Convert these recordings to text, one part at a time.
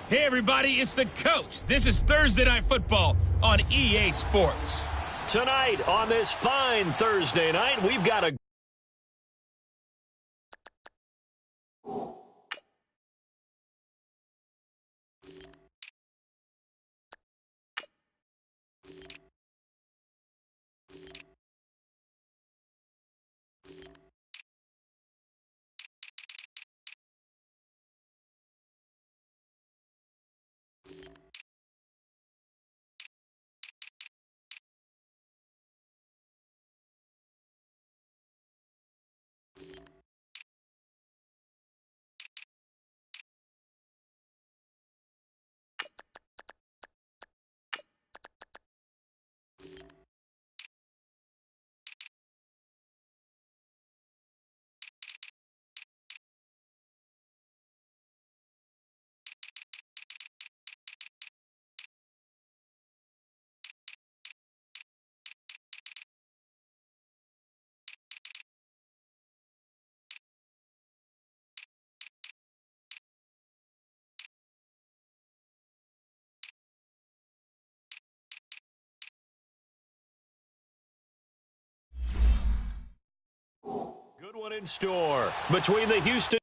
Hey, everybody, it's the coach. This is Thursday Night Football on EA Sports. Tonight, on this fine Thursday night, we've got a good one in store between the Houston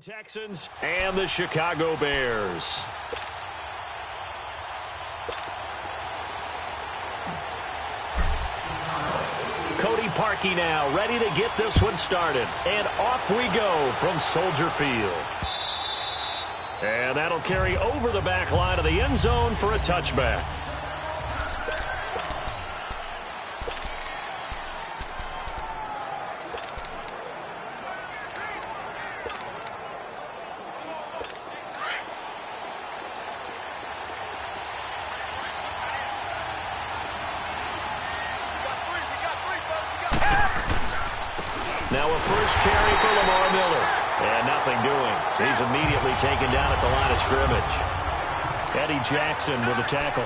Texans and the Chicago Bears. Cody Parkey now ready to get this one started. And off we go from Soldier Field. And that'll carry over the back line of the end zone for a touchback. Now a first carry for Lamar Miller. And nothing doing. He's immediately taken down at the line of scrimmage. Eddie Jackson with the tackle.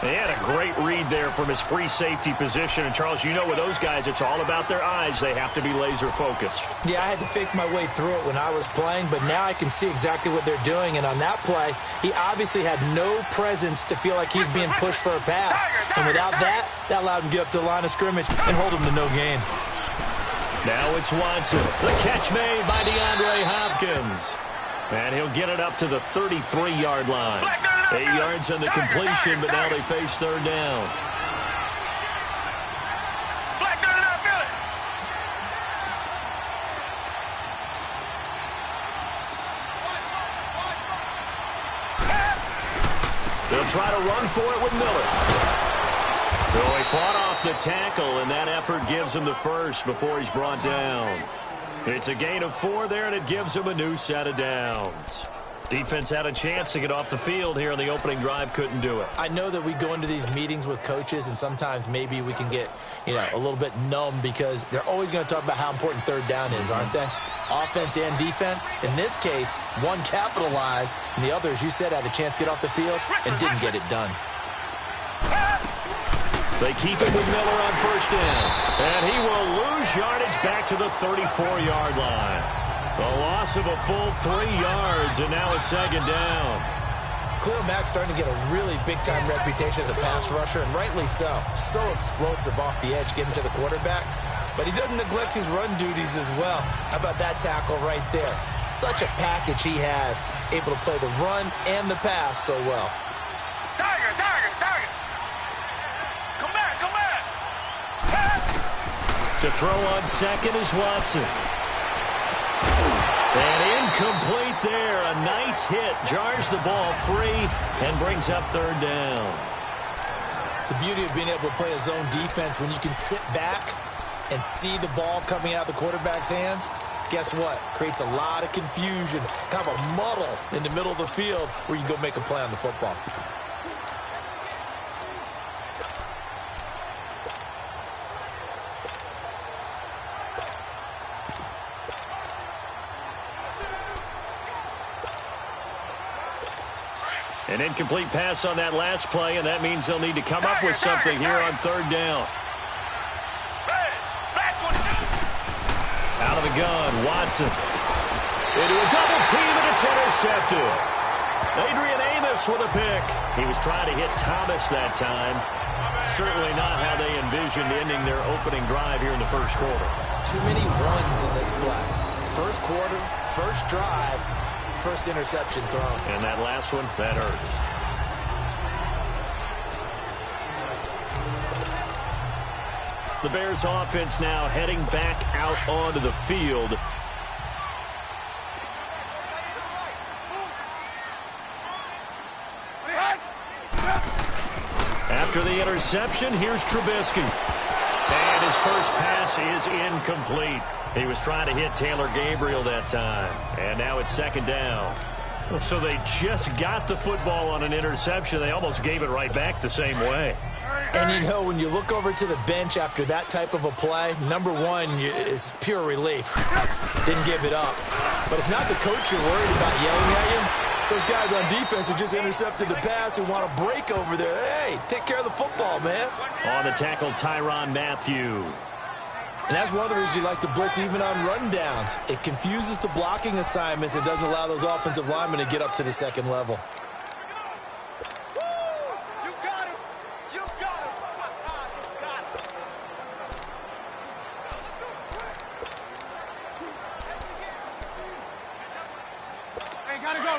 They had a great read there from his free safety position. And, Charles, you know with those guys, it's all about their eyes. They have to be laser-focused. Yeah, I had to fake my way through it when I was playing, but now I can see exactly what they're doing. And on that play, he obviously had no presence to feel like he's being pushed for a pass. And without that, that allowed him to get up to the line of scrimmage and hold him to no gain. Now it's Watson. The catch made by DeAndre Hopkins. And he'll get it up to the 33-yard line. 8 yards on the completion, but now they face third down. They'll try to run for it with Miller. So he fought off the tackle, and that effort gives him the first before he's brought down. It's a gain of 4 there, and it gives him a new set of downs. Defense had a chance to get off the field here on the opening drive, couldn't do it. I know that we go into these meetings with coaches, and sometimes maybe we can get, a little bit numb because they're always going to talk about how important third down is, aren't they? Offense and defense. In this case, one capitalized, and the other, as you said, had a chance to get off the field and didn't get it done. They keep it with Miller on first down. And he will lose yardage back to the 34-yard line. A loss of a full 3 yards, and now it's second down. Khalil Mack's starting to get a really big-time reputation as a pass rusher, and rightly so. So explosive off the edge, getting to the quarterback. But he doesn't neglect his run duties as well. How about that tackle right there? Such a package he has, able to play the run and the pass so well. Tiger! Come back! To throw on second is Watson. And incomplete there. A nice hit. Jars the ball free and brings up third down. The beauty of being able to play a zone defense when you can sit back and see the ball coming out of the quarterback's hands, guess what? Creates a lot of confusion, kind of a muddle in the middle of the field where you can go make a play on the football. An incomplete pass on that last play, and that means they'll need to come up with something here on third down. Out of the gun, Watson. Into a double team, and it's intercepted. Adrian Amos with a pick. He was trying to hit Thomas that time. Certainly not how they envisioned ending their opening drive here in the first quarter. Too many runs in this play. First quarter, first drive, first interception thrown. And that last one, that hurts. The Bears offense now heading back out onto the field. After the interception, here's Trubisky. And his first pass is incomplete. He was trying to hit Taylor Gabriel that time. And now it's second down. So they just got the football on an interception. They almost gave it right back the same way. And, when you look over to the bench after that type of a play, number one is pure relief. Didn't give it up. But it's not the coach you're worried about yelling at you. It's those guys on defense who just intercepted the pass who want to break over there. Hey, take care of the football, man. On the tackle, Tyrann Mathieu. And that's one of the reasons you like to blitz even on rundowns. It confuses the blocking assignments and doesn't allow those offensive linemen to get up to the second level.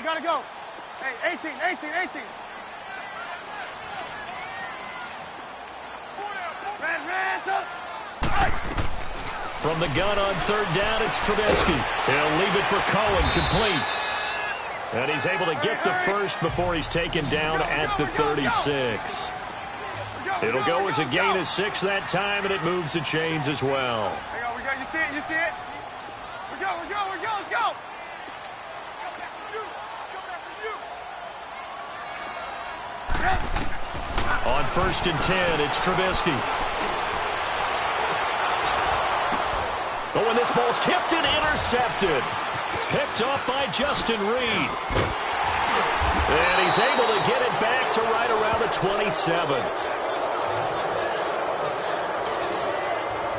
Gotta go. Hey, 18. From the gun on third down, it's Trubisky. He'll leave it for Cohen, complete. And he's able to get the first before he's taken down at the 36. It'll go as a gain of 6 that time, and it moves the chains as well. You see it? We go, let's go. On first and 10, it's Trubisky. Oh, and this ball's tipped and intercepted. Picked off by Justin Reed. And he's able to get it back to right around the 27.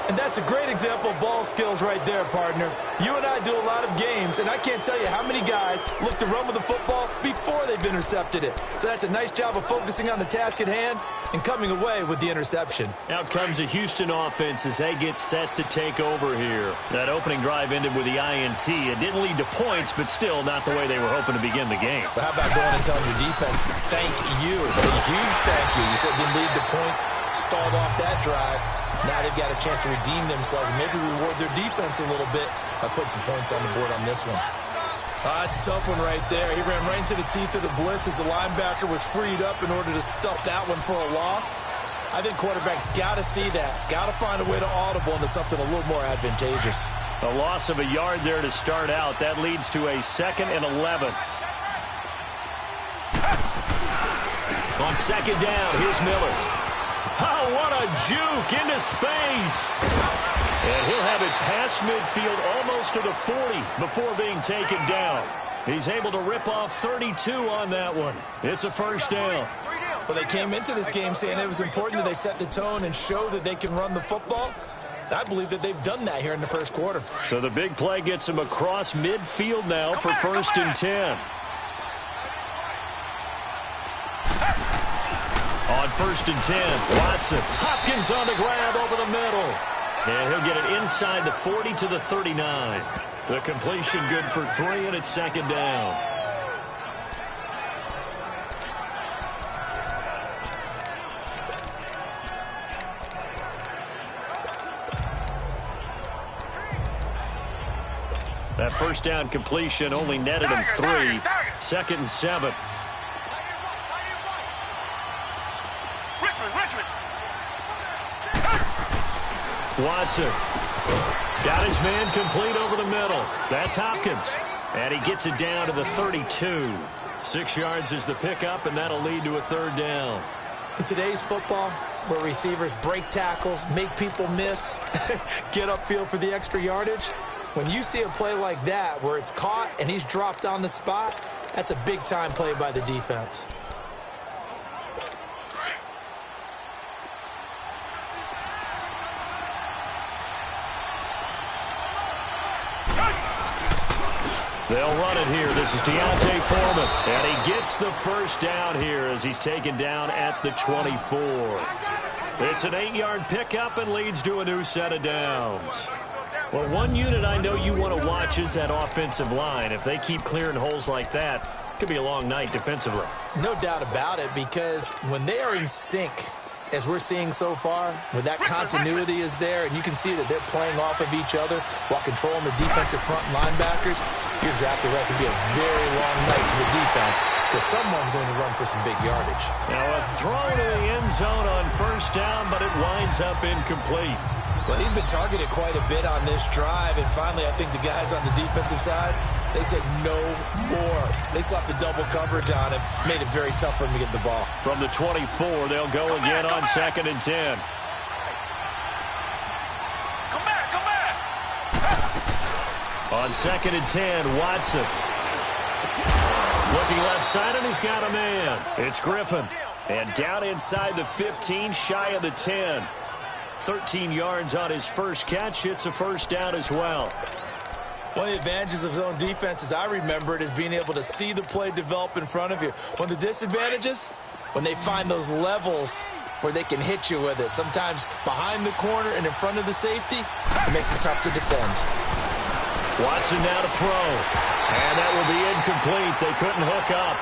And that's a great example of ball skills right there, partner. You and I do a lot of games, and I can't tell you how many guys look to run with the football before they've intercepted it. So that's a nice job of focusing on the task at hand and coming away with the interception. Out comes the Houston offense as they get set to take over here. That opening drive ended with the INT. It didn't lead to points, but still not the way they were hoping to begin the game. But how about going and telling your defense, thank you, a huge thank you. You said it didn't lead to points, stalled off that drive. Now they've got a chance to redeem themselves and maybe reward their defense a little bit by putting some points on the board on this one. That's a tough one right there. He ran right into the teeth of the blitz as the linebacker was freed up in order to stuff that one for a loss. I think quarterbacks got to see that. Got to find a way to audible into something a little more advantageous. A loss of a yard there to start out. That leads to a 2nd and 11. On 2nd down, here's Miller. Oh, what a juke into space. And he'll have it past midfield almost to the 40 before being taken down. He's able to rip off 32 on that one. It's a 1st down. Well, they came into this game saying it was important that they set the tone and show that they can run the football. I believe that they've done that here in the 1st quarter. So the big play gets him across midfield now for 1st and 10. On 1st and 10, Watson. Hopkins on the grab over the middle. And he'll get it inside the 40 to the 39. The completion good for 3, and it's 2nd down. That 1st down completion only netted him 3. 2nd and 7. Watson got his man complete over the middle. That's Hopkins. And he gets it down to the 32. 6 yards is the pickup, and that'll lead to a 3rd down. In today's football, where receivers break tackles, make people miss, get upfield for the extra yardage, when you see a play like that where it's caught and he's dropped on the spot, that's a big-time play by the defense. They'll run it here. This is Deontay Foreman. And he gets the 1st down here as he's taken down at the 24. It's an 8-yard pickup and leads to a new set of downs. Well, one unit I know you want to watch is that offensive line. If they keep clearing holes like that, it could be a long night defensively. No doubt about it, because when they are in sync, as we're seeing so far, when that continuity is there, and you can see that they're playing off of each other while controlling the defensive front linebackers, you're exactly right. It could be a very long night for the defense because someone's going to run for some big yardage. Now a throw to the end zone on 1st down, but it winds up incomplete. Well, he'd been targeted quite a bit on this drive, and finally I think the guys on the defensive side, they said no more. They slapped the double coverage on him, made it very tough for him to get the ball. From the 24, they'll go again on 2nd and 10. Come back. On 2nd and 10, Watson. Looking left side, and he's got a man. It's Griffin. And down inside the 15, shy of the 10. 13 yards on his 1st catch. It's a 1st down as well. One of the advantages of zone defense, as I remember it, is being able to see the play develop in front of you. One of the disadvantages, when they find those levels where they can hit you with it. Sometimes behind the corner and in front of the safety, it makes it tough to defend. Watson now to throw. And that will be incomplete. They couldn't hook up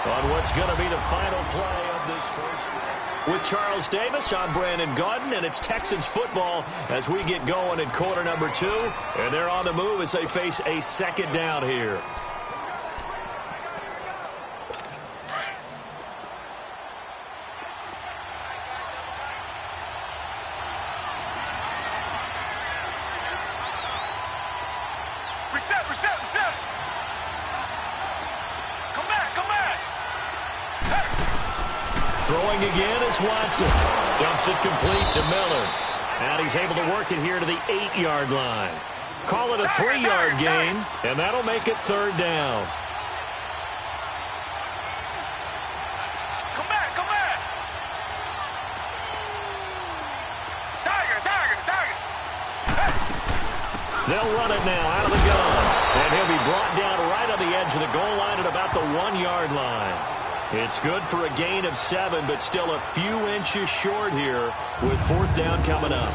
on what's going to be the final play of this 1st. With Charles Davis, I'm Brandon Gaudin, and it's Texans football as we get going in quarter number 2. And they're on the move as they face a 2nd down here. Reset. Come back. Throwing again is Watson. Dumps it complete to Miller. And he's able to work it here to the 8-yard line. Call it a 3-yard gain, and that'll make it 3rd down. run it now out of the gun. And he'll be brought down right on the edge of the goal line at about the 1-yard line. It's good for a gain of 7, but still a few inches short here with 4th down coming up.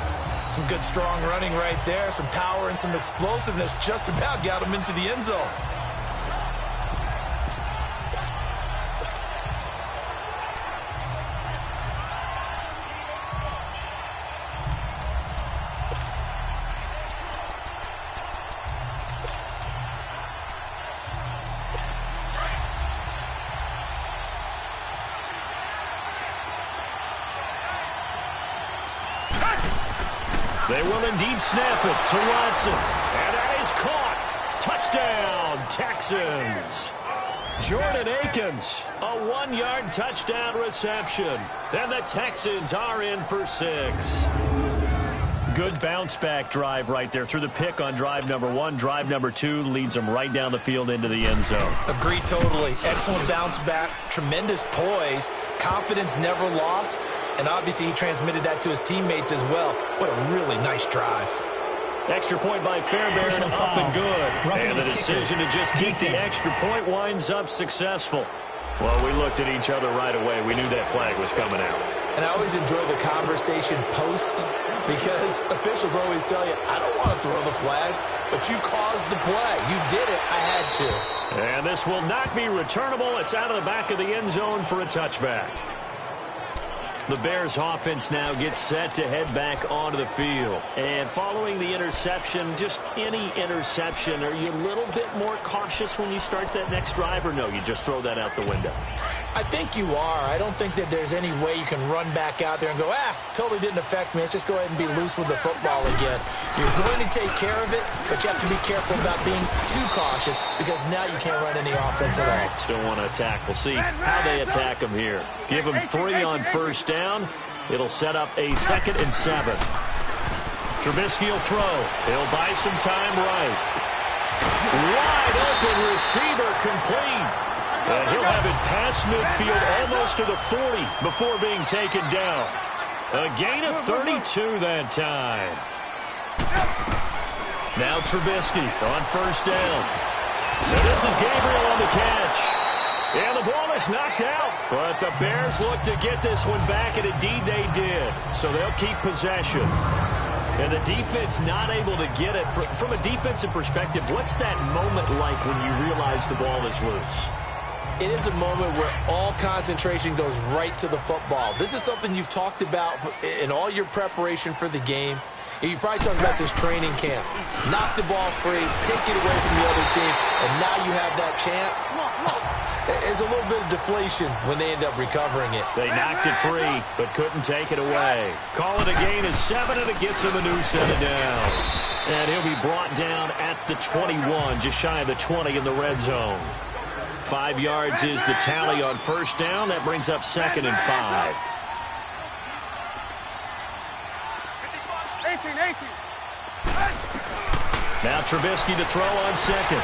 Some good, strong running right there. Some power and some explosiveness just about got him into the end zone. They will indeed snap it to Watson. And that is caught. Touchdown, Texans. Jordan Akins, a 1-yard touchdown reception. And the Texans are in for 6. Good bounce-back drive right there through the pick on drive number 1. Drive number 2 leads them right down the field into the end zone. Agree totally. Excellent bounce back, tremendous poise, confidence never lost, and obviously he transmitted that to his teammates as well. What a really nice drive. Extra point by Fairbairn, up and good. And the decision to just keep the extra point winds up successful. Well, we looked at each other right away. We knew that flag was coming out. And I always enjoy the conversation post because officials always tell you, I don't want to throw the flag, but you caused the play. You did it. I had to. And this will not be returnable. It's out of the back of the end zone for a touchback. The Bears offense now gets set to head back onto the field. And following the interception, just any interception, are you a little bit more cautious when you start that next drive, or no, you just throw that out the window? I think you are. I don't think that there's any way you can run back out there and go, totally didn't affect me. Let's just go ahead and be loose with the football again. You're going to take care of it, but you have to be careful about being too cautious because now you can't run any offense at all. Still want to attack. We'll see how they attack them here. Give them 3 on first down. It'll set up a 2nd and 7. Trubisky will throw. He'll buy some time right. Wide open receiver complete. And he'll have it past midfield almost to the 40 before being taken down. A gain of 32 that time. Now Trubisky on first down. And this is Gabriel on the catch. And the ball is knocked out. But the Bears look to get this one back, and indeed they did. So they'll keep possession. And the defense not able to get it. From a defensive perspective, what's that moment like when you realize the ball is loose? It is a moment where all concentration goes right to the football. This is something you've talked about in all your preparation for the game. You probably talked about this training camp. Knock the ball free, take it away from the other team, and now you have that chance. There's a little bit of deflation when they end up recovering it. They knocked it free, but couldn't take it away. Call it a gain of 7, and it gets him a new set of downs. And he'll be brought down at the 21, just shy of the 20 in the red zone. 5 yards is the tally on first down. That brings up 2nd and 5. 18. Now Trubisky to throw on 2nd.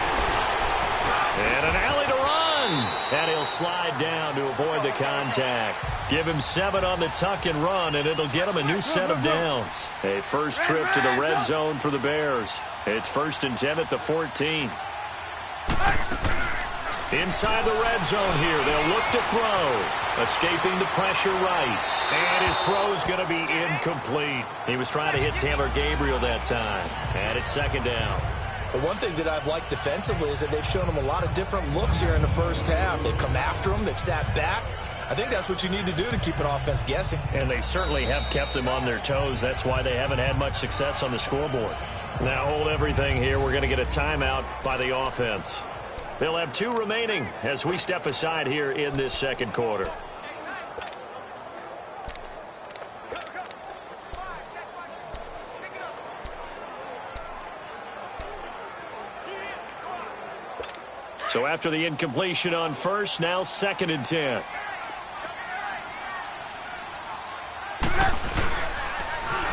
And an alley to run. And he'll slide down to avoid the contact. Give him 7 on the tuck and run, and it'll get him a new set of downs. A first trip to the red zone for the Bears. It's 1st and 10 at the 14. Inside the red zone here, they'll look to throw. Escaping the pressure right. And his throw is going to be incomplete. He was trying to hit Taylor Gabriel that time. And it's 2nd down. Well, one thing that I've liked defensively is that they've shown him a lot of different looks here in the first half. They've come after him. They've sat back. I think that's what you need to do to keep an offense guessing. And they certainly have kept them on their toes. That's why they haven't had much success on the scoreboard. Now hold everything here. We're going to get a timeout by the offense. They'll have 2 remaining as we step aside here in this second quarter. So after the incompletion on first, now 2nd and 10.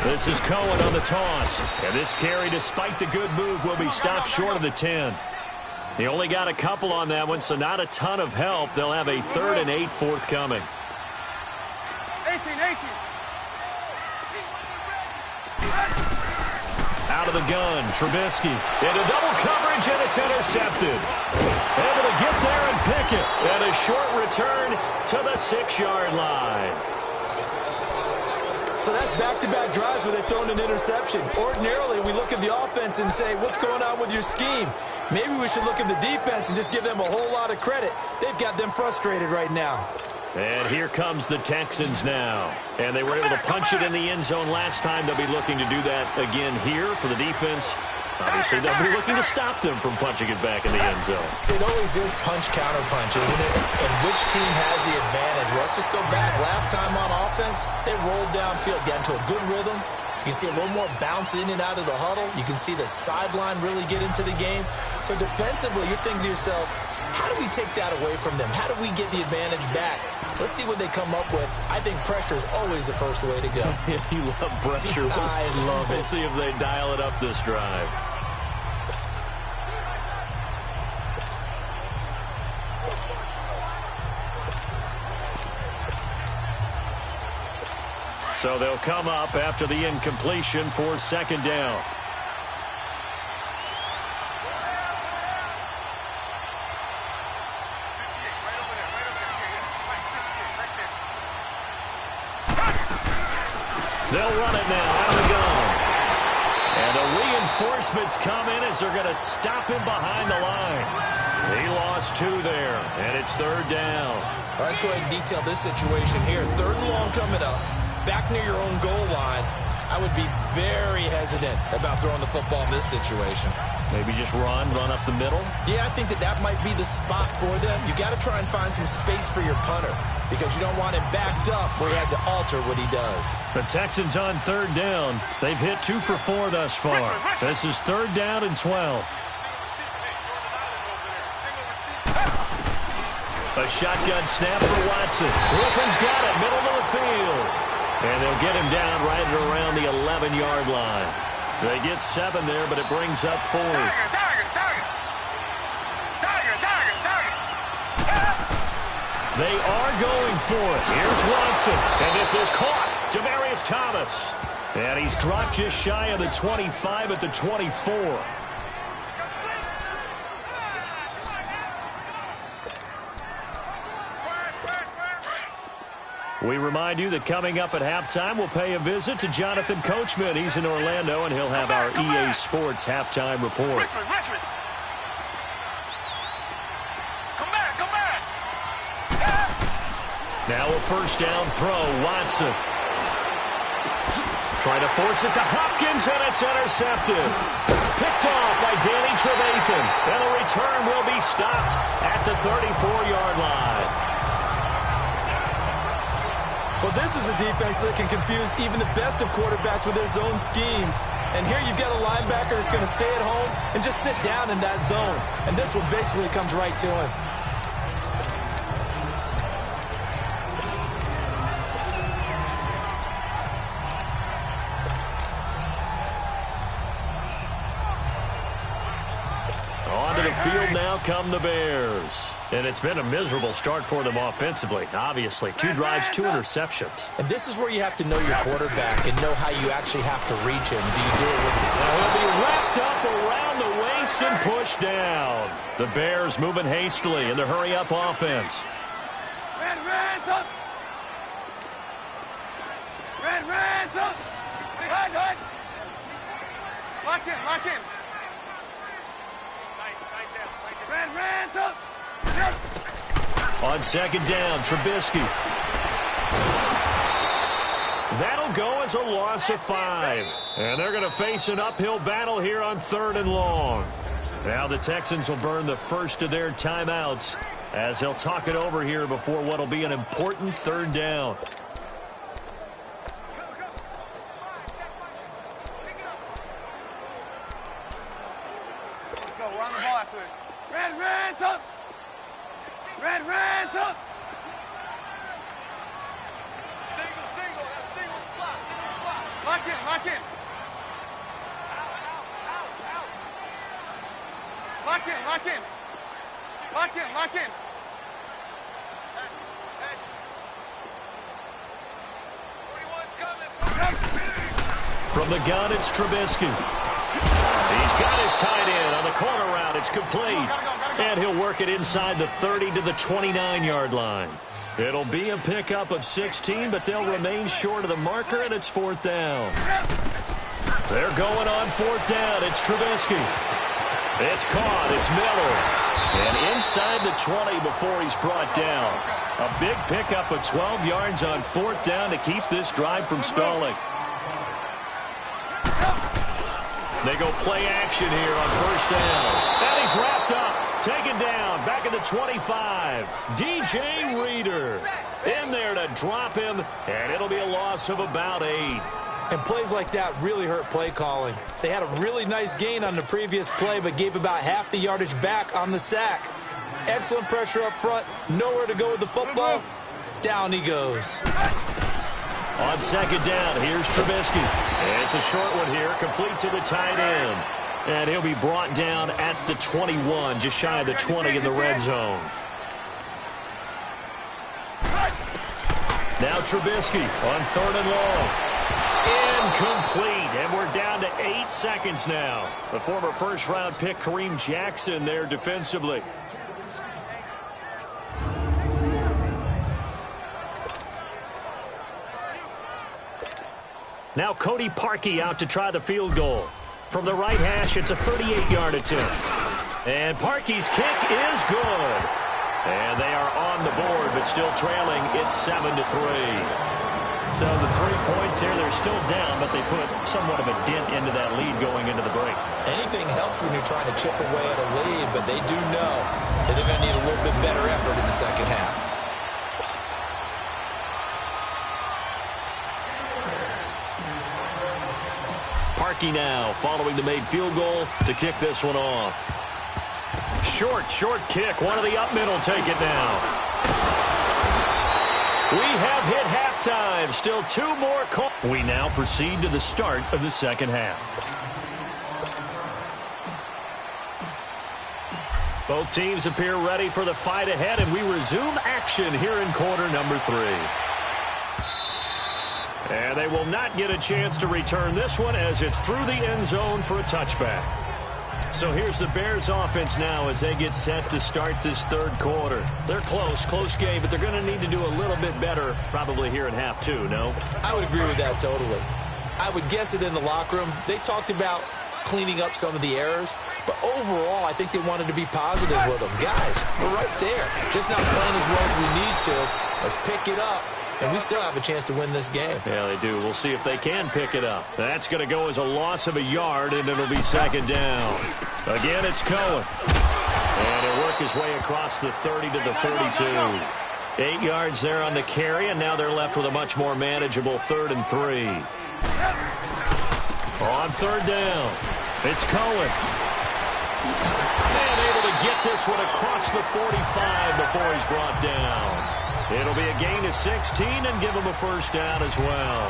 This is Cohen on the toss. And this carry, despite the good move, will be stopped short of the 10. He only got a couple on that one, so not a ton of help. They'll have a 3rd and 8 forthcoming. 18. Out out of the gun. Trubisky into double coverage, and it's intercepted. Able to get there and pick it. And a short return to the 6-yard line. So that's back-to-back drives where they've thrown an interception. Ordinarily, we look at the offense and say, what's going on with your scheme? Maybe we should look at the defense and just give them a whole lot of credit. They've got them frustrated right now. And here comes the Texans now. And they were able to punch it in the end zone last time. They'll be looking to do that again here for the defense. Obviously, they'll be looking to stop them from punching it back in the end zone. It always is punch-counter-punch, isn't it? And which team has the advantage? Well, let's just go back. Last time on offense, they rolled downfield, got into a good rhythm. You can see a little more bounce in and out of the huddle. You can see the sideline really get into the game. So defensively, you're thinking to yourself, how do we take that away from them? How do we get the advantage back? Let's see what they come up with. I think pressure is always the first way to go. You love pressure. I love it. We'll see if they dial it up this drive. So they'll come up after the incompletion for 2nd down. They'll run it now out of the gun. And the reinforcements come in as they're going to stop him behind the line. He lost 2 there, and it's 3rd down. All right, let's go ahead and detail this situation here. 3rd and long coming up. Back near your own goal line, I would be very hesitant about throwing the football in this situation. Maybe just run up the middle? Yeah, I think that might be the spot for them. You got to try and find some space for your punter because you don't want him backed up where he has to alter what he does. The Texans on 3rd down. They've hit 2 for 4 thus far. This is 3rd down and 12. A shotgun snap for Watson. Griffin's got it, middle of the field. And they'll get him down right around the 11-yard line. They get 7 there, but it brings up 4th. They are going for it. Here's Watson. And this is caught. Demaryius Thomas. And he's dropped just shy of the 25 at the 24. We remind you that coming up at halftime, we'll pay a visit to Jonathan Coachman. He's in Orlando, and he'll have our EA Sports halftime report. Richmond. Come back. Now a 1st down throw, Watson. Trying to force it to Hopkins, and it's intercepted. Picked off by Danny Trevathan, and the return will be stopped at the 34-yard line. Well, this is a defense that can confuse even the best of quarterbacks with their zone schemes. And here you've got a linebacker that's going to stay at home and just sit down in that zone. And this one basically comes right to him. Onto the field now come the Bears. And it's been a miserable start for them offensively, obviously. 2 drives, 2 interceptions. And this is where you have to know your quarterback and know how you actually have to reach him. Do you do it with Now he'll be wrapped up around the waist and pushed down. The Bears moving hastily in the hurry-up offense. Rands up. Rands up. Hide. Lock in. Rands up. On 2nd down, Trubisky. That'll go as a loss of 5. And they're going to face an uphill battle here on 3rd and long. Now the Texans will burn the first of their timeouts as they'll talk it over here before what will be an important 3rd down. Let's go. We're on the ball after this. Rands up. Rands up. Single. That's single slot. Lock in. Lock in. Edge. 41's coming. From the gun, it's Trubisky. He's got his tight end on the corner route. It's complete. And he'll work it inside the 30 to the 29-yard line. It'll be a pickup of 16, but they'll remain short of the marker, and it's 4th down. They're going on 4th down. It's Trubisky. It's caught. It's Miller. And inside the 20 before he's brought down. A big pickup of 12 yards on 4th down to keep this drive from stalling. They go play action here on 1st down. And he's wrapped up. Taken down. Back at the 25. DJ Reader in there to drop him. And it'll be a loss of about 8. And plays like that really hurt play calling. They had a really nice gain on the previous play, but gave about half the yardage back on the sack. Excellent pressure up front. Nowhere to go with the football. Down he goes. On 2nd down, here's Trubisky. It's a short one here, complete to the tight end. And he'll be brought down at the 21, just shy of the 20 in the red zone. Now Trubisky on 3rd and long. Incomplete, and we're down to 8 seconds now. The former first-round pick Kareem Jackson there defensively. Now Cody Parkey out to try the field goal. From the right hash, it's a 38-yard attempt. And Parkey's kick is good. And they are on the board, but still trailing. It's 7-3. So the 3 points here, they're still down, but they put somewhat of a dent into that lead going into the break. Anything helps when you're trying to chip away at a lead, but they do know that they're going to need a little bit better effort in the second half. Parkey now following the made field goal to kick this one off. Short kick. One of the up middle take it now. We have hit halftime. Still 2 more calls. We now proceed to the start of the second half. Both teams appear ready for the fight ahead, and we resume action here in quarter number 3. And they will not get a chance to return this one as it's through the end zone for a touchback. So here's the Bears offense now as they get set to start this 3rd quarter. They're close game, but they're going to need to do a little bit better probably here in half 2, no? I would agree with that totally. I would guess it in the locker room. They talked about cleaning up some of the errors, but overall I think they wanted to be positive with them. Guys, we're right there. Just not playing as well as we need to. Let's pick it up. And we still have a chance to win this game. Yeah, they do. We'll see if they can pick it up. That's going to go as a loss of a yard, and it'll be 2nd down. Again, it's Cohen. And he'll work his way across the 30 to the 32. 8 yards there on the carry, and now they're left with a much more manageable 3rd and 3. On 3rd down, it's Cohen. And able to get this one across the 45 before he's brought down. It'll be a gain of 16 and give them a 1st down as well.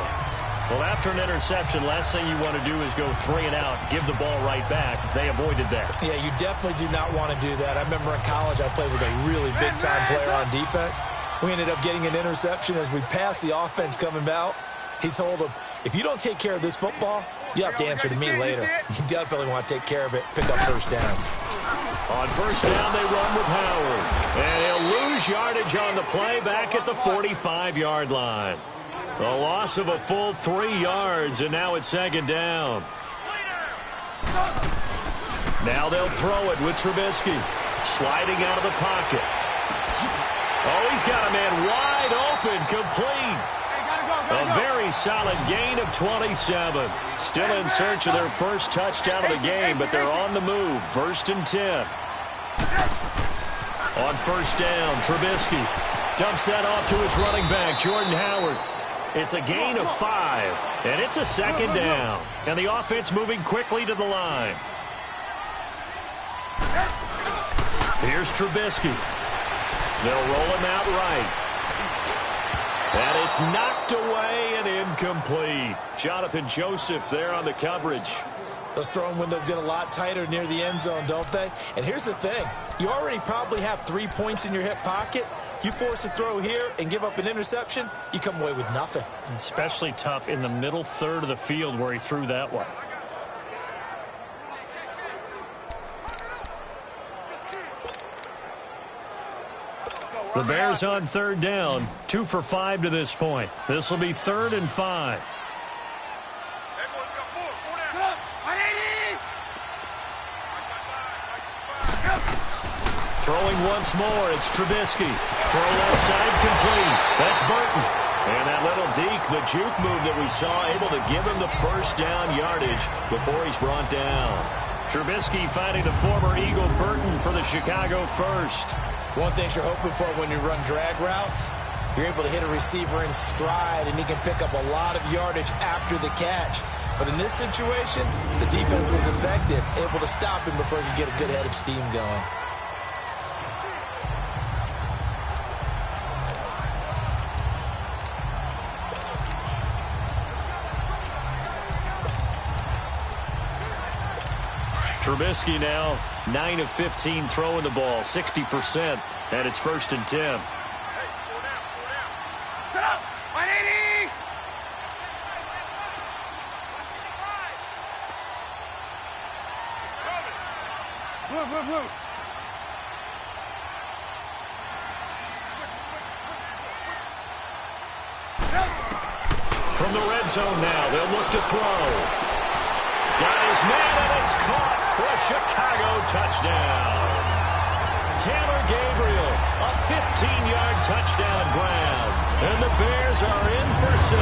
Well, after an interception, last thing you want to do is go 3 and out, give the ball right back. They avoided that. Yeah, you definitely do not want to do that. I remember in college I played with a really big-time player on defense. We ended up getting an interception as we passed the offense coming out. He told him, if you don't take care of this football, you have to answer to me later. You definitely want to take care of it, pick up 1st downs. On 1st down, they run with Howard. And he'll lose yardage on the play back at the 45-yard line. A loss of a full 3 yards, and now it's 2nd down. Now they'll throw it with Trubisky. Sliding out of the pocket. Oh, he's got a man wide open, complete. A very solid gain of 27. Still in search of their first touchdown of the game, but they're on the move. 1st and 10. On 1st down, Trubisky dumps that off to his running back, Jordan Howard. It's a gain of 5, and it's a 2nd down. And the offense moving quickly to the line. Here's Trubisky. They'll roll him out right. And it's knocked away and incomplete. Jonathan Joseph there on the coverage. Those throwing windows get a lot tighter near the end zone, don't they? And here's the thing. You already probably have 3 points in your hip pocket. You force a throw here and give up an interception, you come away with nothing. Especially tough in the middle 3rd of the field where he threw that one. The Bears on third down, 2 for 5 to this point. This will be 3rd and 5. Throwing once more, it's Trubisky. Throw left side complete. That's Burton. And that little deke, the juke move that we saw, able to give him the first down yardage before he's brought down. Trubisky finding the former Eagle Burton for the Chicago first. One thing you're hoping for when you run drag routes, you're able to hit a receiver in stride, and he can pick up a lot of yardage after the catch. But in this situation, the defense was effective, able to stop him before he could get a good head of steam going. Trubisky now 9 of 15 throwing the ball, 60%, and it's 1st and 10. Set up! 180! Move. From the red zone now, they'll look to throw. Got his man, and it's caught for a Chicago touchdown. Taylor Gabriel, a 15-yard touchdown grab. And the Bears are in for 6.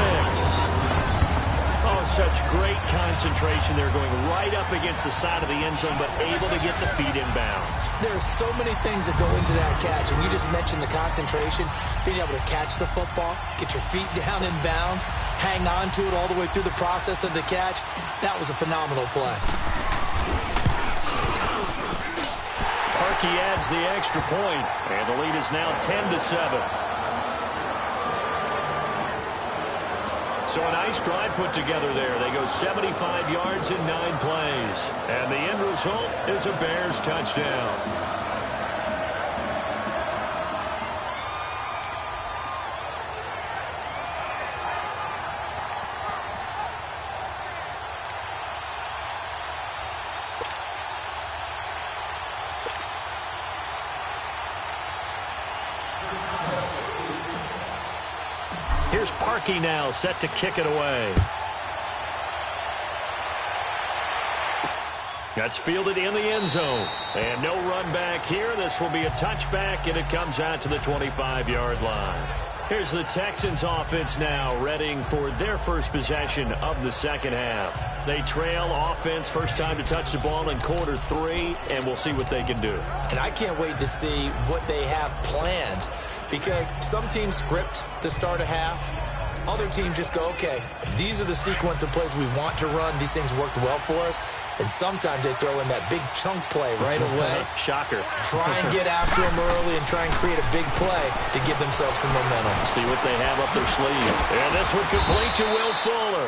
Oh, such great concentration. They're going right up against the side of the end zone, but able to get the feet in bounds. There are so many things that go into that catch, and you just mentioned the concentration, being able to catch the football, get your feet down in bounds, hang on to it all the way through the process of the catch. That was a phenomenal play. Parkey adds the extra point, and the lead is now 10-7. So a nice drive put together there. They go 75 yards in 9 plays. And the end result is a Bears touchdown. Here's Parkey now, set to kick it away. That's fielded in the end zone. And no run back here. This will be a touchback, and it comes out to the 25-yard line. Here's the Texans offense now, readying for their first possession of the second half. They trail offense, first time to touch the ball in quarter 3, and we'll see what they can do. And I can't wait to see what they have planned, because some teams script to start a half. Other teams just go, okay, these are the sequence of plays we want to run. These things worked well for us. And sometimes they throw in that big chunk play right away. Shocker. Try and get after them early and try and create a big play to give themselves some momentum. See what they have up their sleeve. And this one complete to Will Fuller.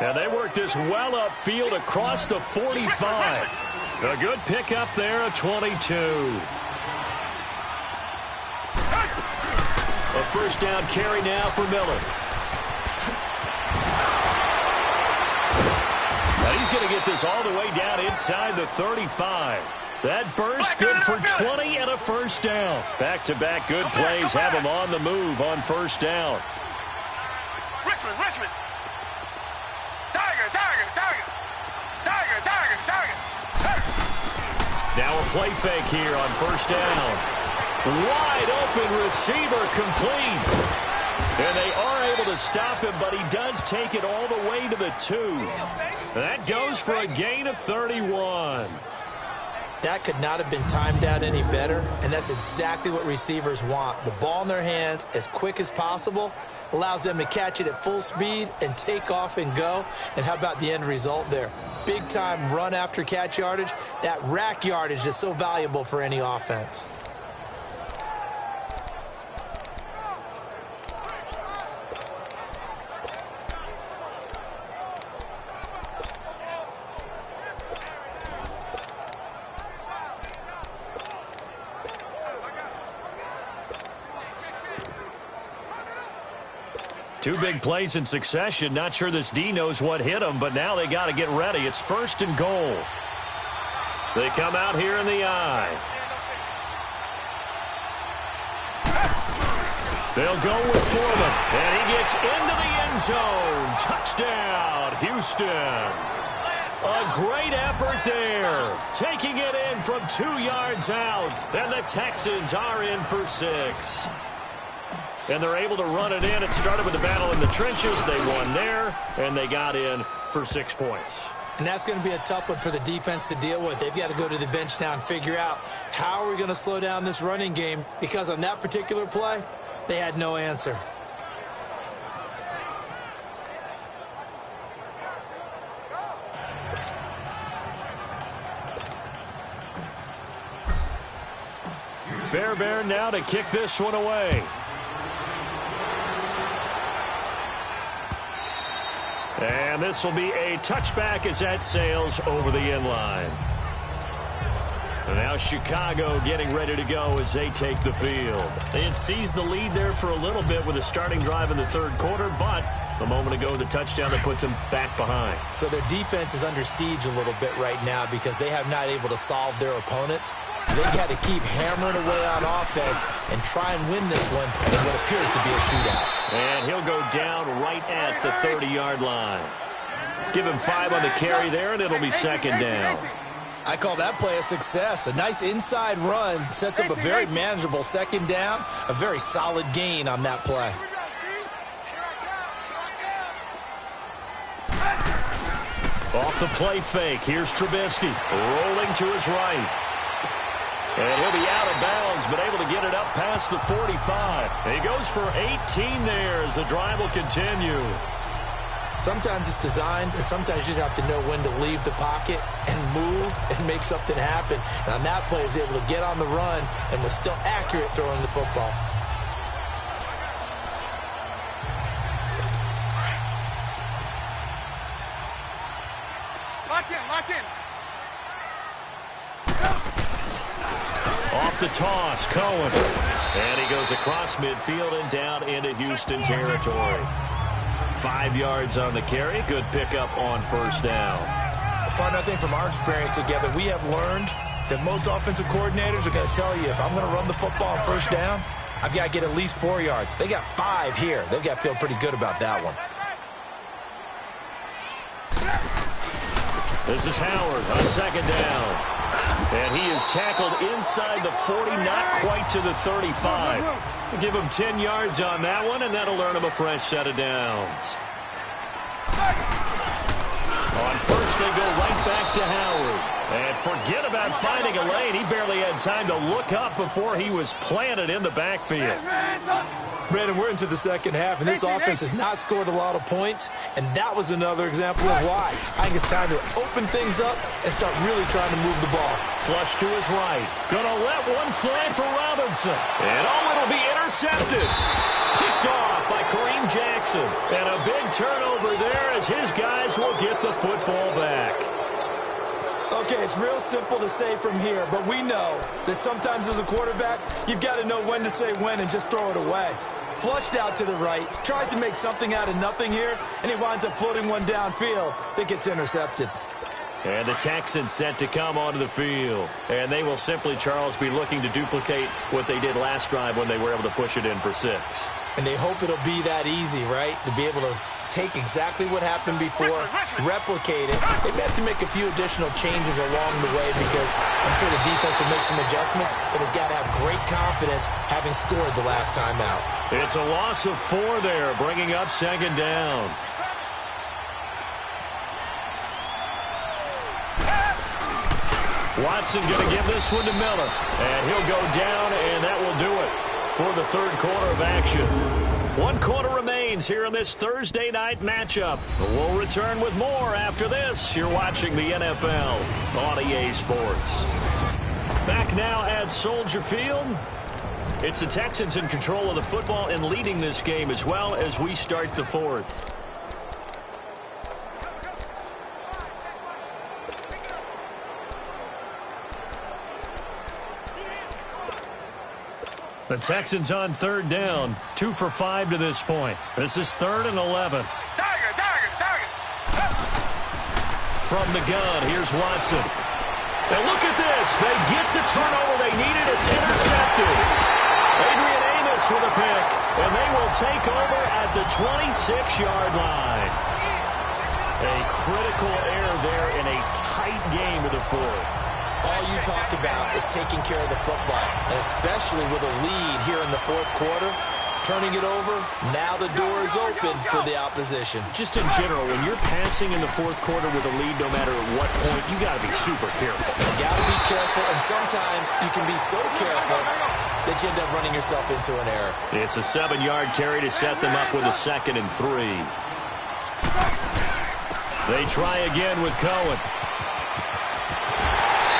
And they work this well upfield across the 45. A good pickup there, a 22. A first down carry now for Miller. Now he's going to get this all the way down inside the 35. That burst good for 20 and a first down. Back-to-back good plays have him on the move on first down. Richmond. Tiger. Now a play fake here on first down. Wide open receiver complete. And they are able to stop him, but he does take it all the way to the 2. That goes for a gain of 31. That could not have been timed out any better, and that's exactly what receivers want. The ball in their hands as quick as possible allows them to catch it at full speed and take off and go. And how about the end result there? Big-time run after catch yardage. That rack yardage is so valuable for any offense. Two big plays in succession. Not sure this D knows what hit him, but now they got to get ready. It's first and goal. They come out here in the I. They'll go with Foreman, and he gets into the end zone. Touchdown, Houston. A great effort there. Taking it in from 2 yards out. And the Texans are in for 6. And they're able to run it in. It started with the battle in the trenches. They won there, and they got in for 6 points. And that's going to be a tough one for the defense to deal with. They've got to go to the bench now and figure out how are we going to slow down this running game, because on that particular play, they had no answer. Fairbairn now to kick this one away. And this will be a touchback as that sails over the end line. And now Chicago getting ready to go as they take the field. They had seized the lead there for a little bit with a starting drive in the third quarter, but a moment ago the touchdown that puts them back behind. So their defense is under siege a little bit right now because they have not able to solve their opponents. They've got to keep hammering away on offense and try and win this one in what appears to be a shootout. And he'll go down right at the 30-yard line. Give him 5 on the carry there, and it'll be second down. I call that play a success. A nice inside run sets up a very manageable second down, a very solid gain on that play. Off the play fake, here's Trubisky rolling to his right. And he'll be out of bounds, but able to get it up past the 45. And he goes for 18 there as the drive will continue. Sometimes it's designed, and sometimes you just have to know when to leave the pocket and move and make something happen. And on that play, he was able to get on the run and was still accurate throwing the football. Lock in, lock in. Off the toss, Cohen. And he goes across midfield and down into Houston territory. 5 yards on the carry. Good pickup on first down. Partner, I think from our experience together, we have learned that most offensive coordinators are going to tell you, if I'm going to run the football on first down, I've got to get at least 4 yards. They got 5 here. They've got to feel pretty good about that one. This is Howard on second down. And he is tackled inside the 40, not quite to the 35. We'll give him 10 yards on that one, and that'll earn him a fresh set of downs. On first, they go right back to Howard. And forget about finding a lane. He barely had time to look up before he was planted in the backfield. Brandon, we're into the second half, and this offense has not scored a lot of points, and that was another example of why. I think it's time to open things up and start really trying to move the ball. Flush to his right. Gonna let one fly for Robinson. And it'll be intercepted. Picked off by Kareem Jackson. And a big turnover there as his guys will get the football back. Okay, it's real simple to say from here, but we know that sometimes as a quarterback, you've got to know when to say when and just throw it away. Flushed out to the right, tries to make something out of nothing here, and he winds up floating one downfield that gets intercepted. And the Texans set to come onto the field. And they will simply, Charles, be looking to duplicate what they did last drive when they were able to push it in for 6. And they hope it'll be that easy, right? To be able to take exactly what happened before, replicate it. They may have to make a few additional changes along the way because I'm sure the defense will make some adjustments, but they've got to have great confidence having scored the last time out. It's a loss of 4 there, bringing up second down. Watson going to give this one to Miller. And he'll go down, and that will do it for the third quarter of action. 1 quarter remains here in this Thursday night matchup. We'll return with more after this. You're watching the NFL on EA Sports. Back now at Soldier Field. It's the Texans in control of the football and leading this game as well as we start the fourth. The Texans on third down, 2 for 5 to this point. This is 3rd and 11. Target. From the gun, here's Watson. And look at this. They get the turnover they needed. It's intercepted. Adrian Amos this with a pick, and they will take over at the 26-yard line. A critical error there in a tight game of the fourth. All you talk about is taking care of the football, and especially with a lead here in the fourth quarter. Turning it over, now the door is open for the opposition. Just in general, when you're passing in the fourth quarter with a lead, no matter at what point, you got to be super careful. You got to be careful, and sometimes you can be so careful that you end up running yourself into an error. It's a 7-yard carry to set them up with a 2nd and 3. They try again with Cohen.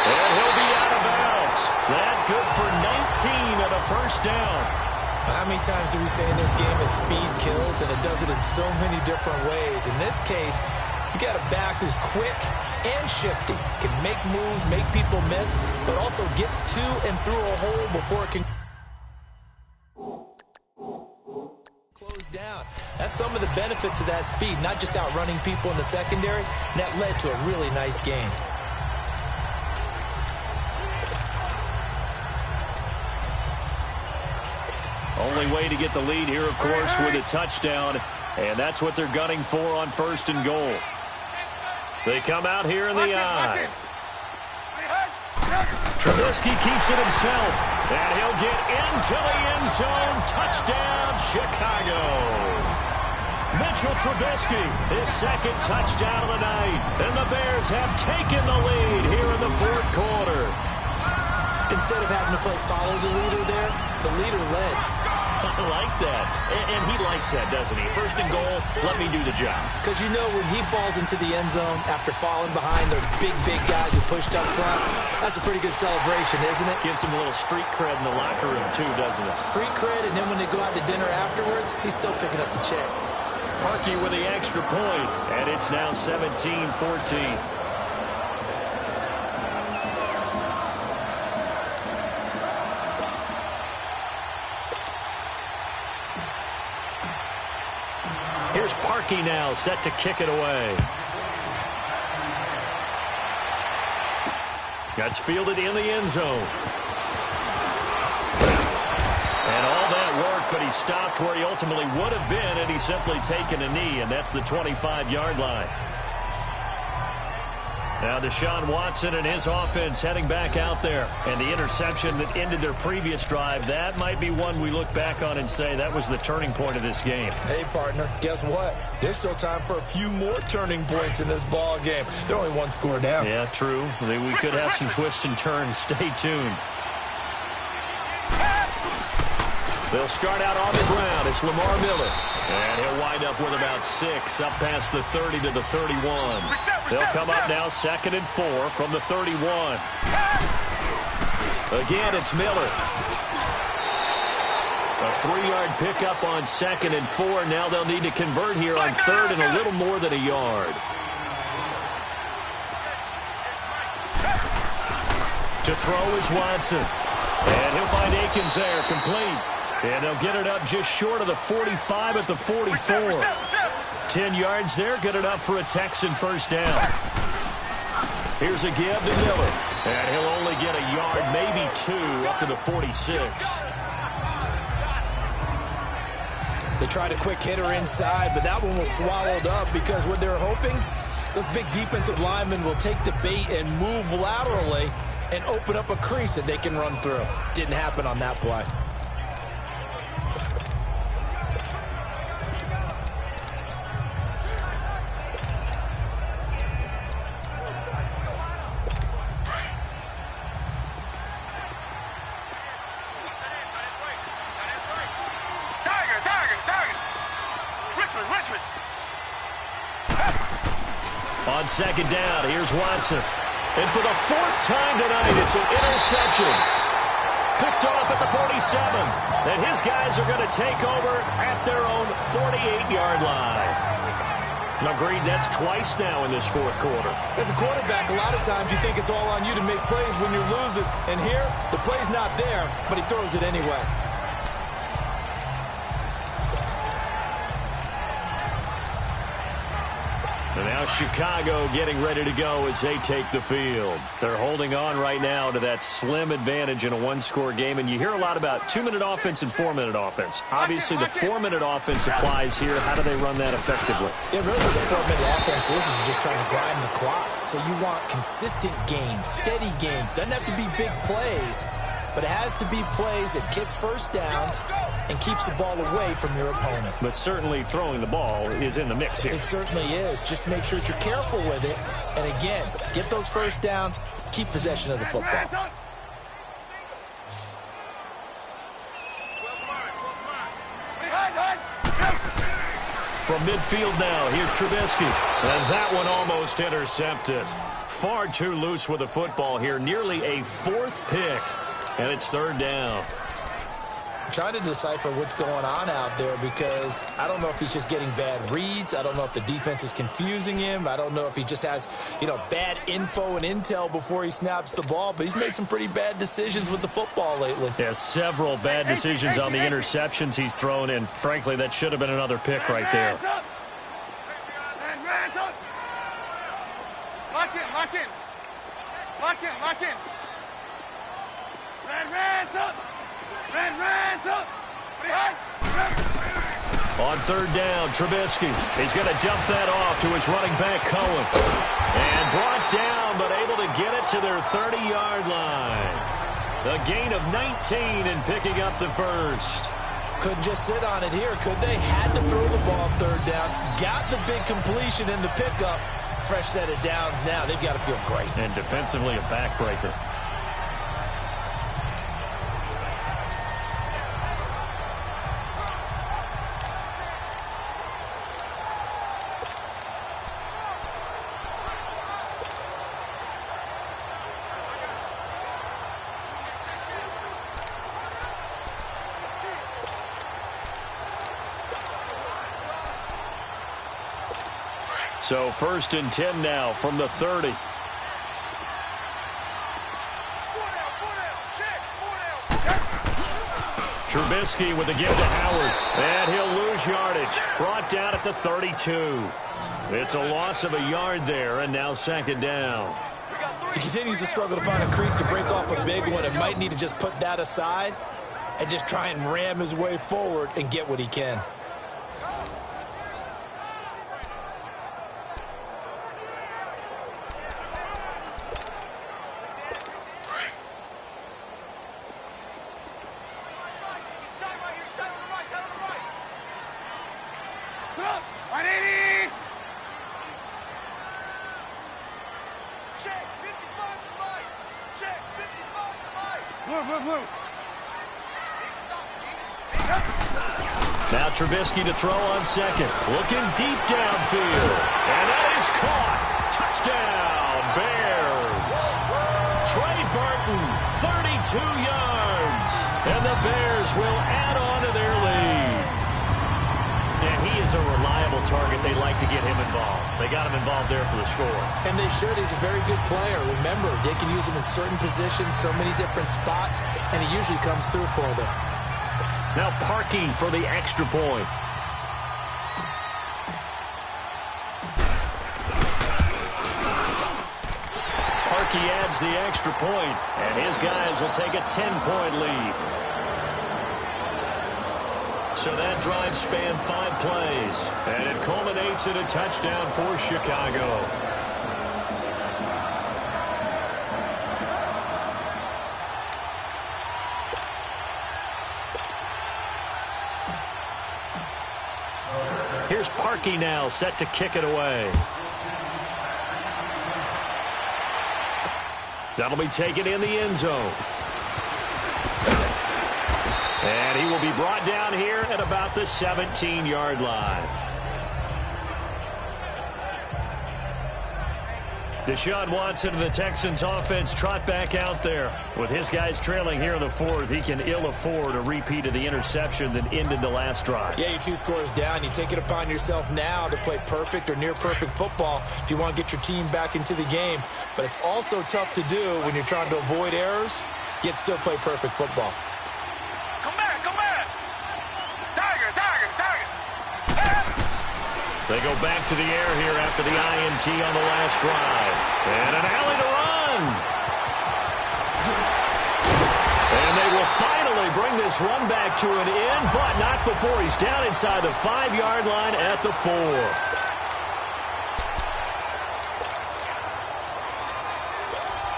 And he'll be out of bounds. That good for 19 and a first down. How many times do we say in this game is speed kills, and it does it in so many different ways. In this case, you got a back who's quick and shifty, can make moves, make people miss, but also gets to and through a hole before it can close down. That's some of the benefits of that speed, not just outrunning people in the secondary, and that led to a really nice game. Only way to get the lead here, of course, with a touchdown, and that's what they're gunning for on 1st and goal. They come out here in the eye. Trubisky keeps it himself, and he'll get into the end zone. Touchdown, Chicago. Mitchell Trubisky, his 2nd touchdown of the night, and the Bears have taken the lead here in the fourth quarter. Instead of having to play follow the leader there, the leader led. I like that. And he likes that, doesn't he? 1st and goal, let me do the job. Because you know when he falls into the end zone after falling behind those big guys who pushed up front, that's a pretty good celebration, isn't it? Gives him a little street cred in the locker room, too, doesn't it? Street cred, and then when they go out to dinner afterwards, he's still picking up the check. Parkey with the extra point, and it's now 17-14. Here's Parkey now, set to kick it away. That's fielded in the end zone. And all that work, but he stopped where he ultimately would have been, and he's simply taken a knee, and that's the 25-yard line. Now Deshaun Watson and his offense heading back out there. And the interception that ended their previous drive, that might be one we look back on and say that was the turning point of this game. Hey, partner, guess what? There's still time for a few more turning points in this ball game. They're only one score down. Yeah, true. We could have some twists and turns. Stay tuned. They'll start out on the ground. It's Lamar Miller. And he'll wind up with about 6 up past the 30 to the 31. They'll come up now 2nd and 4 from the 31. Again, it's Miller. A 3-yard pickup on 2nd and 4. Now they'll need to convert here on 3rd and a little more than a yard. To throw is Watson. And he'll find Akins there, complete. And they'll get it up just short of the 45 at the 44. 10 yards there, good enough for a Texan first down. Here's a give to Miller. And he'll only get a yard, maybe 2, up to the 46. They tried a quick hitter inside, but that one was swallowed up because what they're hoping, those big defensive linemen will take the bait and move laterally and open up a crease that they can run through. Didn't happen on that play. On 2nd down, here's Watson. And for the 4th time tonight, it's an interception. Picked off at the 47. And his guys are going to take over at their own 48-yard line. Agreed, that's twice now in this fourth quarter. As a quarterback, a lot of times you think it's all on you to make plays when you're losing. And here, the play's not there, but he throws it anyway. And now Chicago getting ready to go as they take the field. They're holding on right now to that slim advantage in a one-score game. And you hear a lot about 2-minute offense and 4-minute offense. Obviously, the 4-minute offense applies here. How do they run that effectively? Yeah, really what the 4-minute offense is just trying to grind the clock. So you want consistent gains, steady gains. Doesn't have to be big plays, but it has to be plays that gets first downs and keeps the ball away from your opponent. But certainly throwing the ball is in the mix here. It certainly is. Just make sure that you're careful with it. And again, get those first downs, keep possession of the football. From midfield now, here's Trubisky. And that one almost intercepted. Far too loose with the football here. Nearly a fourth pick. And it's third down. I'm trying to decipher what's going on out there because I don't know if he's just getting bad reads. I don't know if the defense is confusing him. I don't know if he just has, bad info and intel before he snaps the ball. But he's made some pretty bad decisions with the football lately. Yeah, several bad decisions on the interceptions he's thrown. And frankly, that should have been another pick right there. Lock in, lock in. Lock in, lock in. Rands up! Rands up! On third down, Trubisky. He's going to dump that off to his running back, Cohen. And brought down, but able to get it to their 30-yard line. A gain of 19 and picking up the first. Couldn't just sit on it here, could they? Had to throw the ball on third down. Got the big completion in the pickup. Fresh set of downs now. They've got to feel great. And defensively, a backbreaker. So first and 10 now from the 30. Trubisky with the give to Howard. And he'll lose yardage. Brought down at the 32. It's a loss of a yard there, and now second down. He continues to struggle to find a crease to break off a big one. It might need to just put that aside and just try and ram his way forward and get what he can. Now Trubisky to throw on second. Looking deep downfield. And that is caught. Touchdown, Bears. Trey Burton, 32 yards. And the Bears will add on to their lead. And he is a reliable target. They like to get him involved. They got him involved there for the score. And they should. He's a very good player. Remember, they can use him in certain positions, so many different spots, and he usually comes through for them. Now Parkey for the extra point. Parkey adds the extra point, and his guys will take a 10-point lead. So that drive spanned 5 plays, and it culminates in a touchdown for Chicago. Here's Parkey now, set to kick it away. That'll be taken in the end zone. And he will be brought down here at about the 17-yard line. Deshaun Watson and the Texans offense trot back out there. With his guys trailing here in the fourth, he can ill afford a repeat of the interception that ended the last drive. Yeah, you're 2 scores down. You take it upon yourself now to play perfect or near perfect football if you want to get your team back into the game. But it's also tough to do when you're trying to avoid errors, yet still play perfect football. They go back to the air here after the INT on the last drive. And an alley to run. And they will finally bring this run back to an end, but not before he's down inside the 5-yard line at the 4.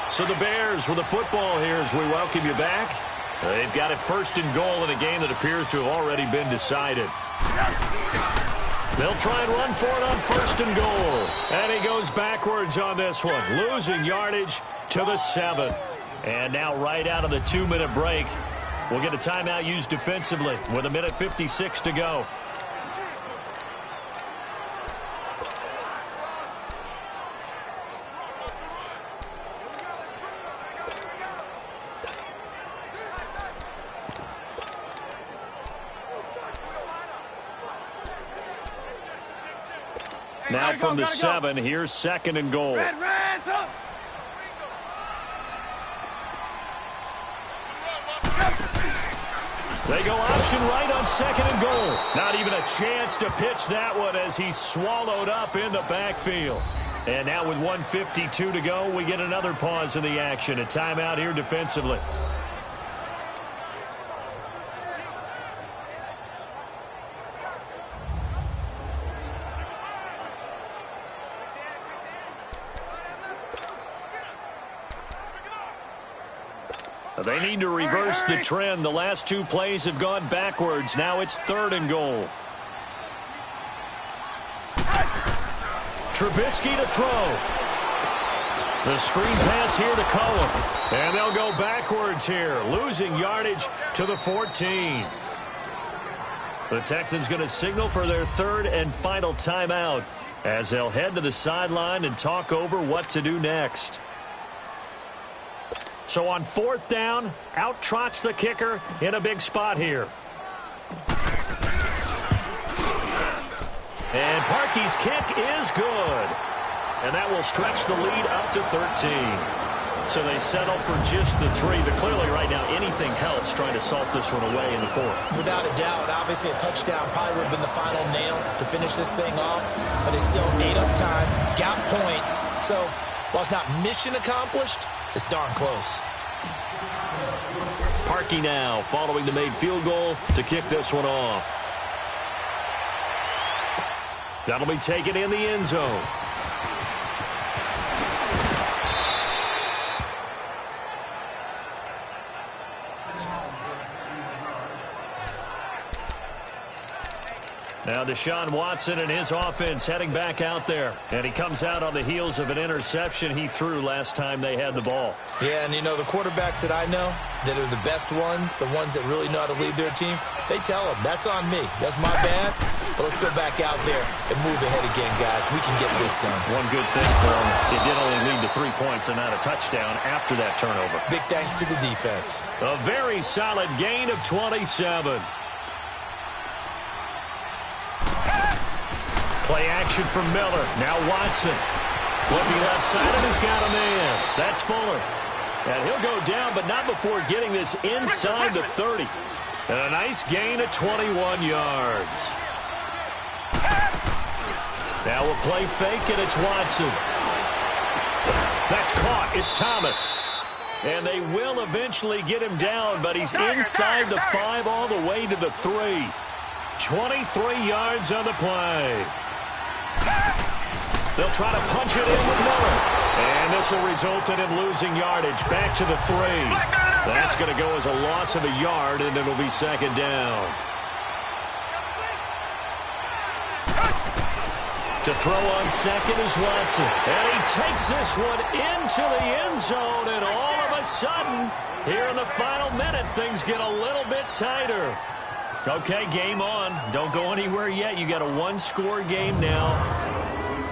So the Bears with the football here as we welcome you back. They've got it 1st and goal in a game that appears to have already been decided. They'll try and run for it on 1st and goal. And he goes backwards on this one, losing yardage to the 7. And now right out of the 2-minute break, we'll get a timeout used defensively with 1:56 to go. Now from the 7, here's 2nd and goal. Red, up. They go option right on 2nd and goal. Not even a chance to pitch that one as he's swallowed up in the backfield. And now with 1:52 to go, we get another pause in the action. A timeout here defensively. They need to reverse the trend. The last 2 plays have gone backwards. Now it's 3rd and goal. Trubisky to throw. The screen pass here to Cohen. And they'll go backwards here, losing yardage to the 14. The Texans going to signal for their 3rd and final timeout as they'll head to the sideline and talk over what to do next. So on 4th down, out trots the kicker in a big spot here. And Parkey's kick is good. And that will stretch the lead up to 13. So they settle for just the 3. But clearly right now anything helps trying to salt this one away in the 4th. Without a doubt, obviously a touchdown probably would have been the final nail to finish this thing off. But it's still ate up time, got points. So while it's not mission accomplished, it's darn close. Parkey now following the made field goal to kick this one off. That'll be taken in the end zone. Now Deshaun Watson and his offense heading back out there. And he comes out on the heels of an interception he threw last time they had the ball. Yeah, and you know, the quarterbacks that I know that are the best ones, the ones that really know how to lead their team, they tell them, that's on me. That's my bad. But let's go back out there and move ahead again, guys. We can get this done. One good thing for him, it did only lead to 3 points and not a touchdown after that turnover. Big thanks to the defense. A very solid gain of 27. Play action from Miller. Now Watson. Looking left side, and he's got a man. That's Fuller. And he'll go down, but not before getting this inside the 30. And a nice gain of 21 yards. Now we'll play fake, and it's Watson. That's caught. It's Thomas. And they will eventually get him down, but he's inside the 5 all the way to the 3. 23 yards on the play. They'll try to punch it in with Miller. And this will result in him losing yardage back to the 3. That's going to go as a loss of a yard, and it'll be 2nd down. To throw on 2nd is Watson. And he takes this one into the end zone, and all of a sudden, here in the final minute, things get a little bit tighter. Okay, game on. Don't go anywhere yet. You got a 1-score game now.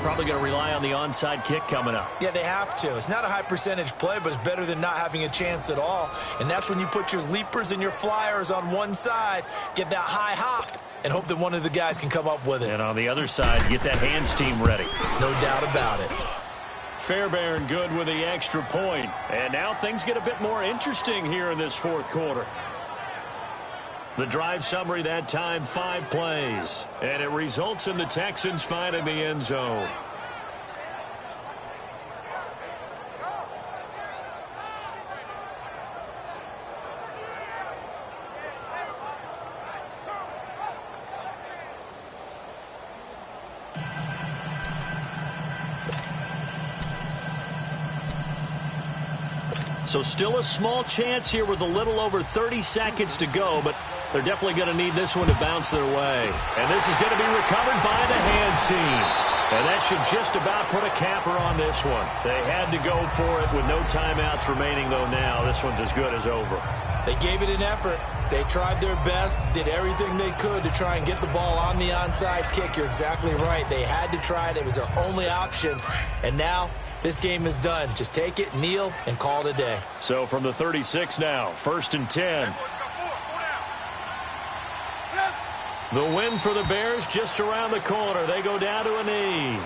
Probably going to rely on the onside kick coming up. Yeah, they have to. It's not a high percentage play, but it's better than not having a chance at all. And that's when you put your leapers and your flyers on one side, get that high hop, and hope that one of the guys can come up with it. And on the other side, get that hands team ready. No doubt about it. Fairbairn good with the extra point. And now things get a bit more interesting here in this 4th quarter. The drive summary that time, 5 plays. And it results in the Texans finding the end zone. So still a small chance here with a little over 30 seconds to go, but they're definitely going to need this one to bounce their way. And this is going to be recovered by the hands team. And that should just about put a capper on this one. They had to go for it with no timeouts remaining, though now this one's as good as over. They gave it an effort. They tried their best, did everything they could to try and get the ball on the onside kick. You're exactly right. They had to try it. It was their only option. And now this game is done. Just take it, kneel, and call it a day. So from the 36 now, 1st and 10. The win for the Bears just around the corner. They go down to a knee.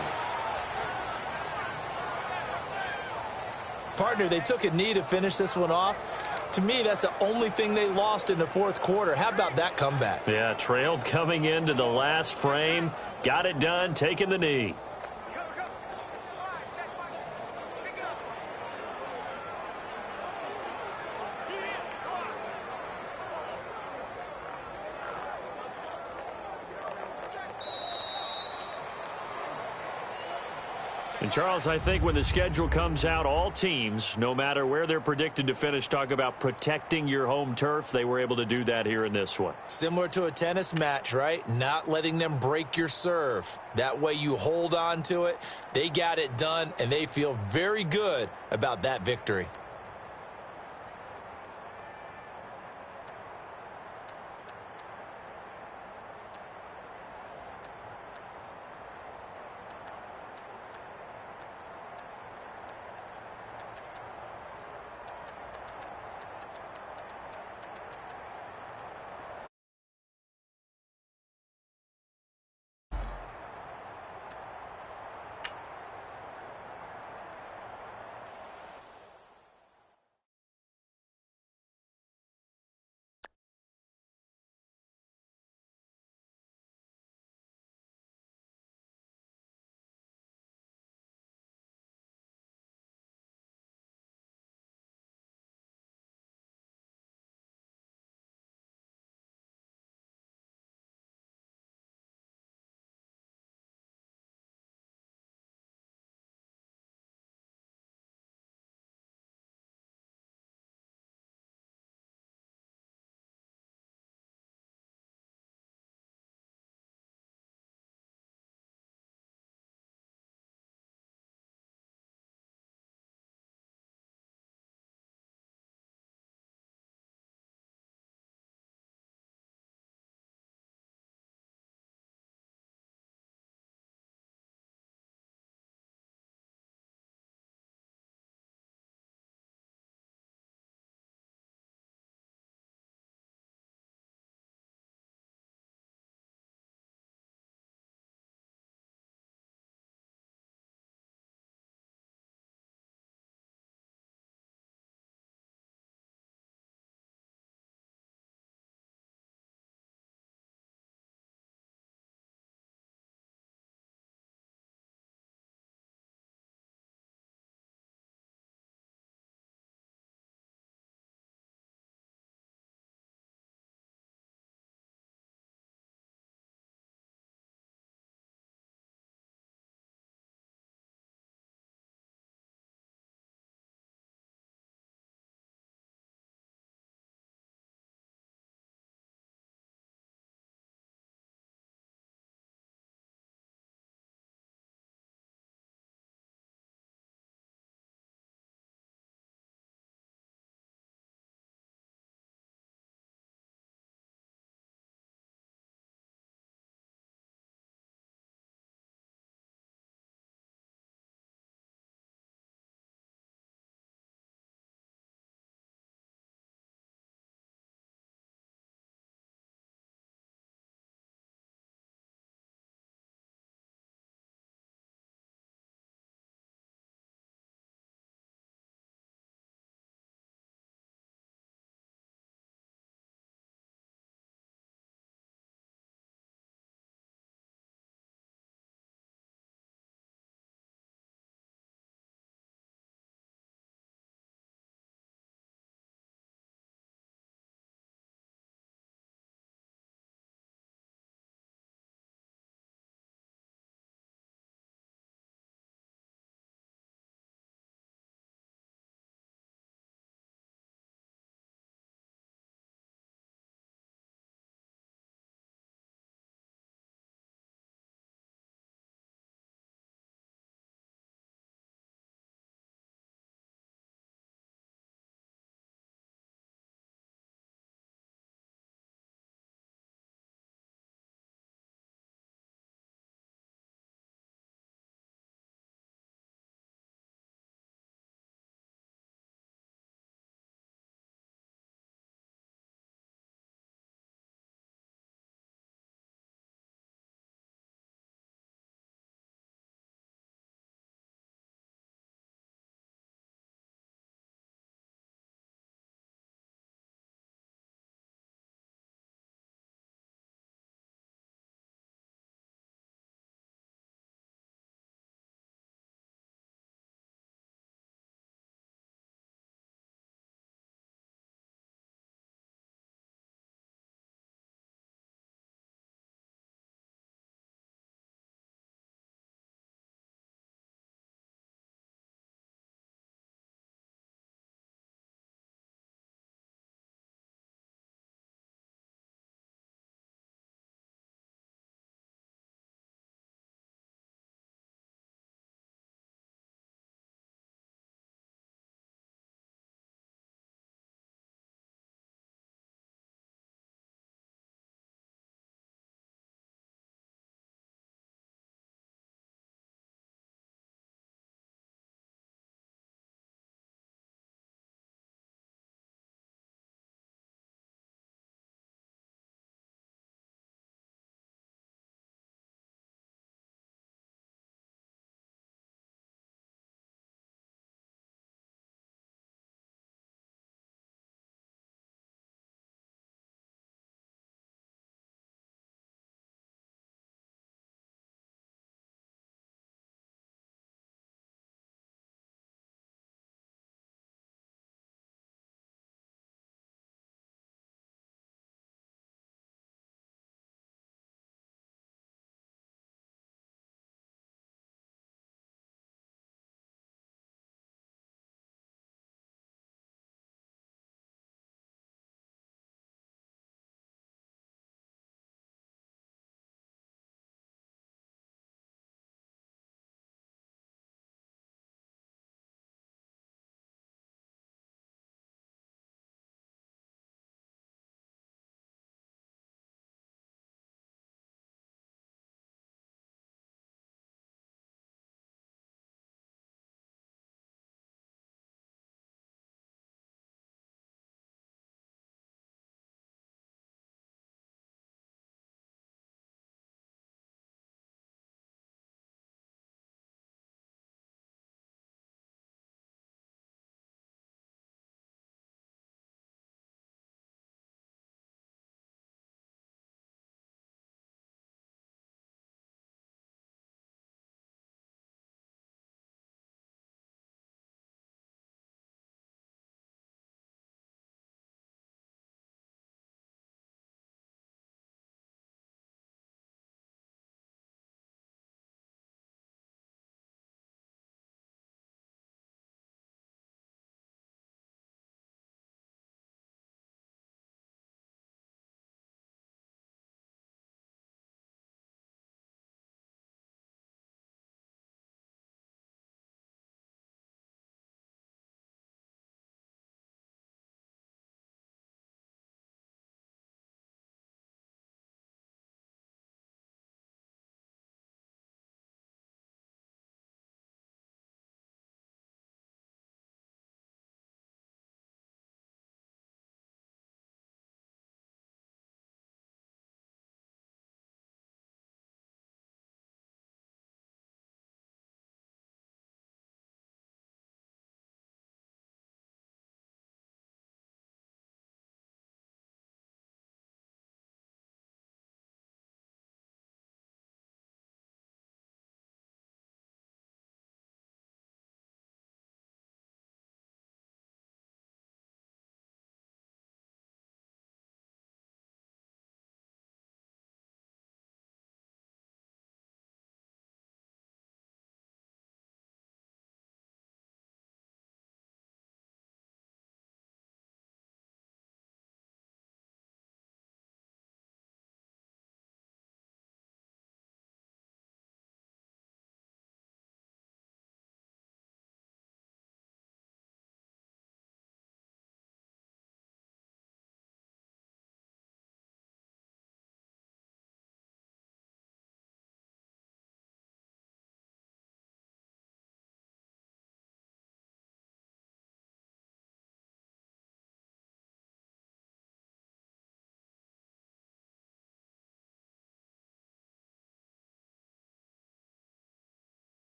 Partner, they took a knee to finish this one off. To me, that's the only thing they lost in the 4th quarter. How about that comeback? Yeah, trailed coming into the last frame. Got it done, taking the knee. And, Charles, I think when the schedule comes out, all teams, no matter where they're predicted to finish, talk about protecting your home turf. They were able to do that here in this one. Similar to a tennis match, right? Not letting them break your serve. That way you hold on to it. They got it done, and they feel very good about that victory.